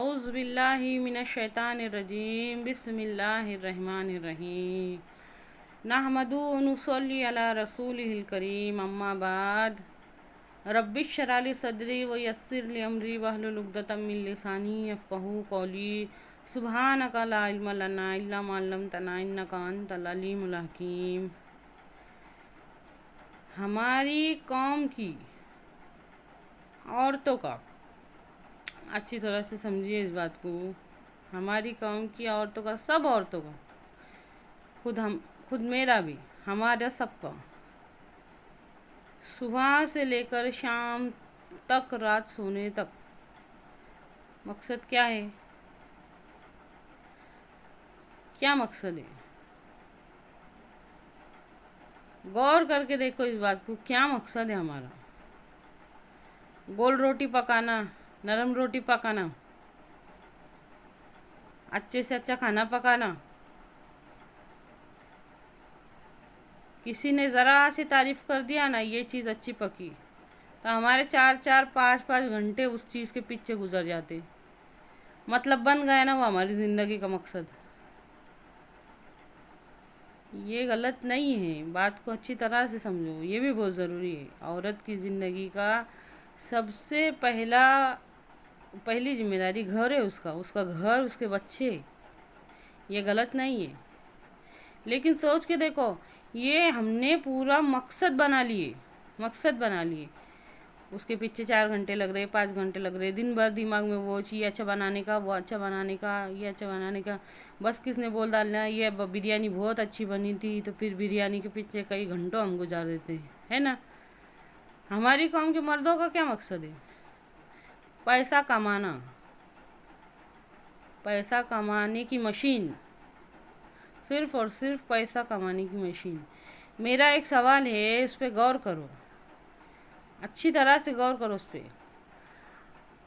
اعوذ باللہ من الشیطان الرجیم بسم اللہ الرحمن الرحیم نحمدہ و نصلی علی رسولہ الکریم اما بعد رب اشرح لی صدری ویسر لی امری واحلل عقدۃ من لسانی یفقہوا قولی سبحانک لا علم لنا الا ما علمتنا انک انت العلیم الحکیم۔ ہماری قوم کی عورتوں کا، اچھی طرح سے سمجھیے اس بات کو، ہماری قوم کی عورتوں کا، سب عورتوں کا، خود میرا بھی، ہمارا سب کا، صبح سے لے کر شام تک، رات سونے تک، مقصد کیا ہے؟ کیا مقصد ہے؟ غور کر کے دیکھو اس بات کو، کیا مقصد ہے ہمارا؟ گول روٹی پکانا، نرم روٹی پکانا، اچھے سے اچھا کھانا پکانا، کسی نے ذرا سی تعریف کر دیا نا یہ چیز اچھی پکی تو ہمارے 4-4 5-5 گھنٹے اس چیز کے پیچھے گزر جاتے، مطلب بن گیا نا وہ ہماری زندگی کا مقصد۔ یہ غلط نہیں ہے، بات کو اچھی طرح سے سمجھو، یہ بھی بہت ضروری ہے۔ عورت کی زندگی کا سب سے پہلی ذمہ داری گھر ہے، اس کا گھر، اس کے بچے، یہ غلط نہیں ہے۔ لیکن سوچ کے دیکھو، یہ ہم نے پورا مقصد بنا لیے، اس کے پیچھے 4 گھنٹے لگ رہے، 5 گھنٹے لگ رہے، دن بھر دماغ میں وہ چیز اچھا بنانے کا، وہ اچھا بنانے کا، یہ اچھا بنانے کا، بس کس نے بول ڈالنا یہ بریانی بہت اچھی بنی تھی تو پھر بریانی کے پیچھے کئی گھنٹوں ہم گزار دیتے ہیں، ہے نا؟ ہماری قوم کے مردوں کا کیا مقصد ہے؟ پیسہ کمانا، پیسہ کمانے کی مشین، صرف اور صرف پیسہ کمانے کی مشین۔ میرا ایک سوال ہے، اس پہ غور کرو، اچھی طرح سے غور کرو اس پہ۔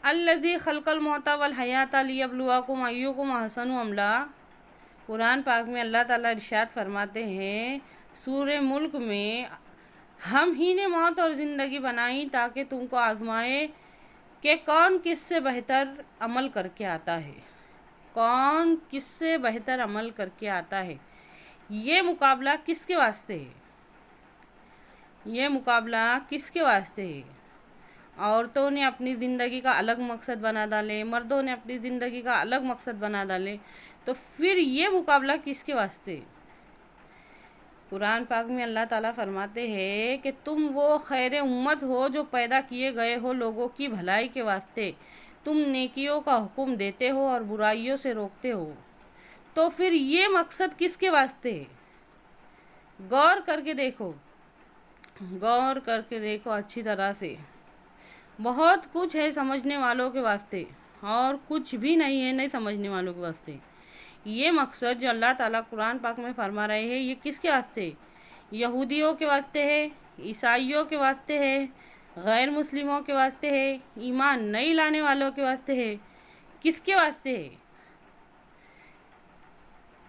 الذی خلق الموت والحیات لیبلوکم ایکم احسن عملا، قرآن پاک میں اللہ تعالیٰ ارشاد فرماتے ہیں سورہ ملک میں، ہم ہی نے موت اور زندگی بنائی تاکہ تم کو آزمائے کہ کون کس سے بہتر عمل کر کے آتا ہے، کون کس سے بہتر عمل کر کے آتا ہے۔ یہ مقابلہ کس کے واسطے ہے؟ یہ مقابلہ کس کے واسطے ہے؟ عورتوں نے اپنی زندگی کا الگ مقصد بنا ڈالے، مردوں نے اپنی زندگی کا الگ مقصد بنا ڈالے، تو پھر یہ مقابلہ کس کے واسطے ہے؟ قرآن پاک میں اللہ تعالیٰ فرماتے ہیں کہ تم وہ خیر امت ہو جو پیدا کیے گئے ہو لوگوں کی بھلائی کے واسطے، تم نیکیوں کا حکم دیتے ہو اور برائیوں سے روکتے ہو، تو پھر یہ مقصد کس کے واسطے ہے؟ غور کر کے دیکھو اچھی طرح سے۔ بہت کچھ ہے سمجھنے والوں کے واسطے، اور کچھ بھی نہیں ہے نہیں سمجھنے والوں کے واسطے۔ یہ مقصد جو اللہ تعالیٰ قرآن پاک میں فرما رہے ہیں، یہ کس کے واسطے ہے؟ یہودیوں کے واسطے ہے، عیسائیوں کے واسطے ہے، غیر مسلموں کے واسطے ہے، ایمان نہیں لانے والوں کے واسطے ہے۔ کس کے واسطے ہے؟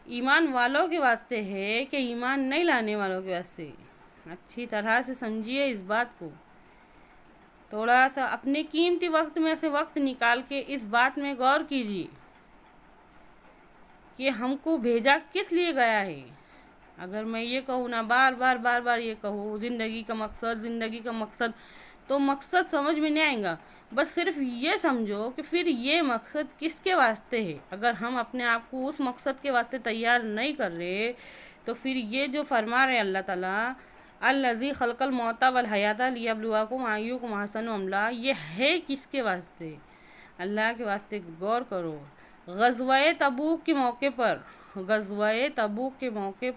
ایمان والوں کے واسطے ہے کہ ایمان نہیں لانے والوں کے واسطے؟ اچھی طرح سے سمجھیے اس بات کو، تھوڑا سا اپنے قیمتی وقت میں سے وقت نکال کے اس بات میں غور کیجیے کہ ہم کو بھیجا کس لیے گیا ہے۔ اگر میں یہ کہوں نا، بار بار یہ کہوں، زندگی کا مقصد، تو مقصد سمجھ میں نہیں آئے گا۔ بس صرف یہ سمجھو کہ پھر یہ مقصد کس کے واسطے ہے۔ اگر ہم اپنے آپ کو اس مقصد کے واسطے تیار نہیں کر رہے، تو پھر یہ جو فرما رہے اللہ تعالیٰ الذی خلق الموت والحیات لیبلوکم ایکم احسن عملا، یہ ہے کس کے واسطے؟ اللہ کے واسطے غور کرو۔ غزوہ تبوک کے موقع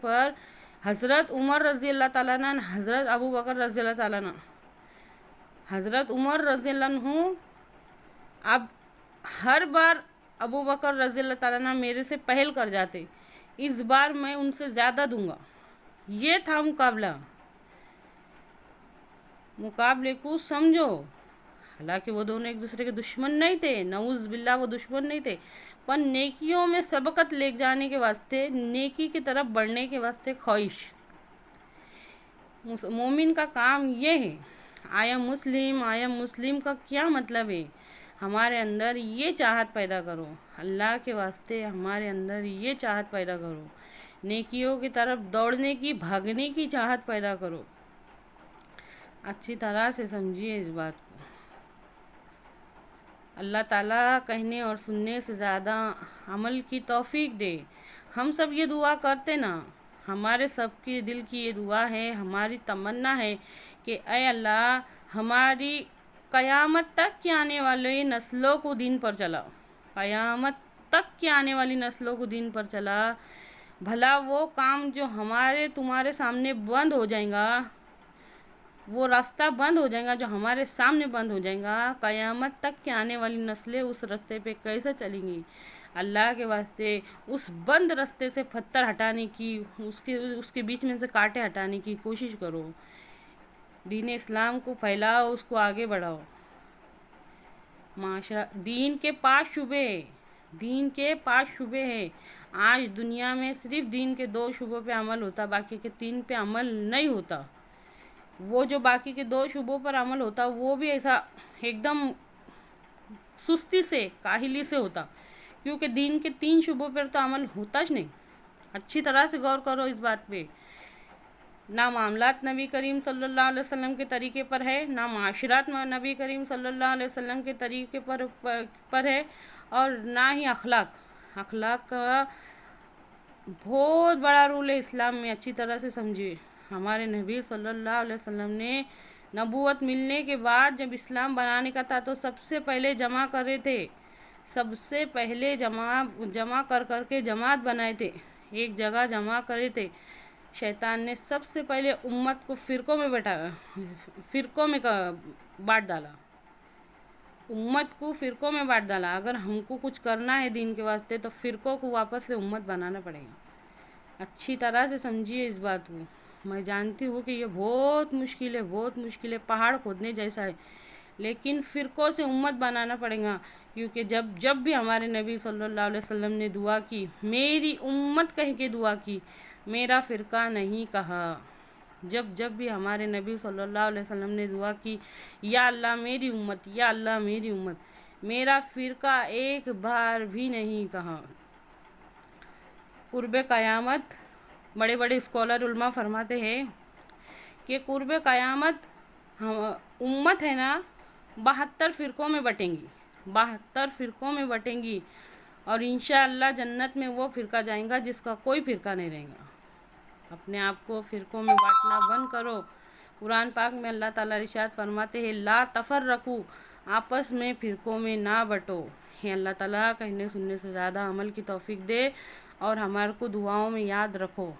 پر حضرت عمر رضی اللہ تعالیٰ عنہ، حضرت ابو بکر رضی اللہ تعالیٰ عنہ، حضرت عمر رضی اللہ عنہ، اب ہر بار ابو بکر رضی اللہ تعالیٰ عنہ میرے سے پہل کر جاتے، اس بار میں ان سے زیادہ دوں گا۔ یہ تھا مقابلے کو سمجھو۔ حالانکہ وہ دونوں ایک دوسرے کے دشمن نہیں تھے، نعوذ باللہ وہ دشمن نہیں تھے، پر نیکیوں میں سبقت لے جانے کے واسطے، نیکی کی طرف بڑھنے کے واسطے خواہش۔ مومن کا کام یہ ہے۔ آیا مسلم کا کیا مطلب ہے؟ ہمارے اندر یہ چاہت پیدا کرو، اللہ کے واسطے ہمارے اندر یہ چاہت پیدا کرو، نیکیوں کی طرف دوڑنے کی، بھاگنے کی چاہت پیدا کرو۔ اچھی طرح سے سمجھیے اس بات کو۔ اللہ تعالیٰ کہنے اور سننے سے زیادہ عمل کی توفیق دے۔ ہم سب یہ دعا کرتے نا، ہمارے سب کے دل کی یہ دعا ہے، ہماری تمنا ہے کہ اے اللہ ہماری قیامت تک کے آنے والی نسلوں کو دین پر چلا، قیامت تک کے آنے والی نسلوں کو دین پر چلا۔ بھلا وہ کام جو ہمارے تمہارے سامنے بند ہو جائیں گا، وہ راستہ بند ہو جائے گا جو ہمارے سامنے بند ہو جائے گا، قیامت تک کے آنے والی نسلیں اس راستے پہ کیسے چلیں گی؟ اللہ کے واسطے اس بند راستے سے پتھر ہٹانے کی، اس کے بیچ میں سے کانٹے ہٹانے کی کوشش کرو، دین اسلام کو پھیلاؤ، اس کو آگے بڑھاؤ۔ معاشرہ دین کے 5 شعبے ہیں، دین کے 5 شعبے ہیں۔ آج دنیا میں صرف دین کے 2 شعبوں پہ عمل ہوتا، باقی کے 3 پہ عمل نہیں ہوتا۔ وہ جو باقی کے 2 شعبوں پر عمل ہوتا وہ بھی ایسا ایک دم سستی سے، کاہلی سے ہوتا، کیونکہ دین کے 3 شعبوں پر تو عمل ہوتا ہی نہیں۔ اچھی طرح سے غور کرو اس بات پہ۔ نہ معاملات نبی کریم صلی اللہ علیہ وسلم کے طریقے پر ہے، نہ معاشرات نبی کریم صلی اللہ علیہ وسلم کے طریقے پر ہے، اور نہ ہی اخلاق کا بہت بڑا رول ہے اسلام میں۔ اچھی طرح سے سمجھیے، ہمارے نبی صلی اللہ علیہ وسلم نے نبوت ملنے کے بعد جب اسلام بنانے کا تھا تو سب سے پہلے جمع کرے تھے، سب سے پہلے جمع کر کے جماعت بنائے تھے، ایک جگہ جمع کرے تھے۔ شیطان نے سب سے پہلے امت کو فرقوں میں بانٹ ڈالا، امت کو فرقوں میں بانٹ ڈالا۔ اگر ہم کو کچھ کرنا ہے دین کے واسطے تو فرقوں کو واپس سے امت بنانا پڑے گا۔ اچھی طرح سے سمجھیے اس بات کو۔ میں جانتی ہوں کہ یہ بہت مشکل ہے، پہاڑ کھودنے جیسا ہے، لیکن فرقوں سے امت بنانا پڑے گا، کیونکہ جب بھی ہمارے نبی صلی اللہ علیہ وسلم نے دعا کی، میری امت کہہ کے دعا کی، میرا فرقہ نہیں کہا۔ جب بھی ہمارے نبی صلی اللہ علیہ وسلم نے دعا کی، یا اللہ میری امت، یا اللہ میری امت، میرا فرقہ ایک بار بھی نہیں کہا۔ قرب قیامت، بڑے بڑے اسکالر علماء فرماتے ہیں کہ قرب قیامت امت ہے نا 72 فرقوں میں بٹیں گی، 72 فرقوں میں بٹیں گی، اور انشاءاللہ جنت میں وہ فرقہ جائیں گا جس کا کوئی فرقہ نہیں رہے گا۔ اپنے آپ کو فرقوں میں بانٹنا بند کرو۔ قرآن پاک میں اللہ تعالیٰ ارشاد فرماتے ہیں لا تفرقوا، آپس میں فرقوں میں نہ بٹو۔ یہ اللہ تعالیٰ کہنے سننے سے زیادہ عمل کی توفیق دے اور ہمارے کو دعاؤں میں یاد رکھو۔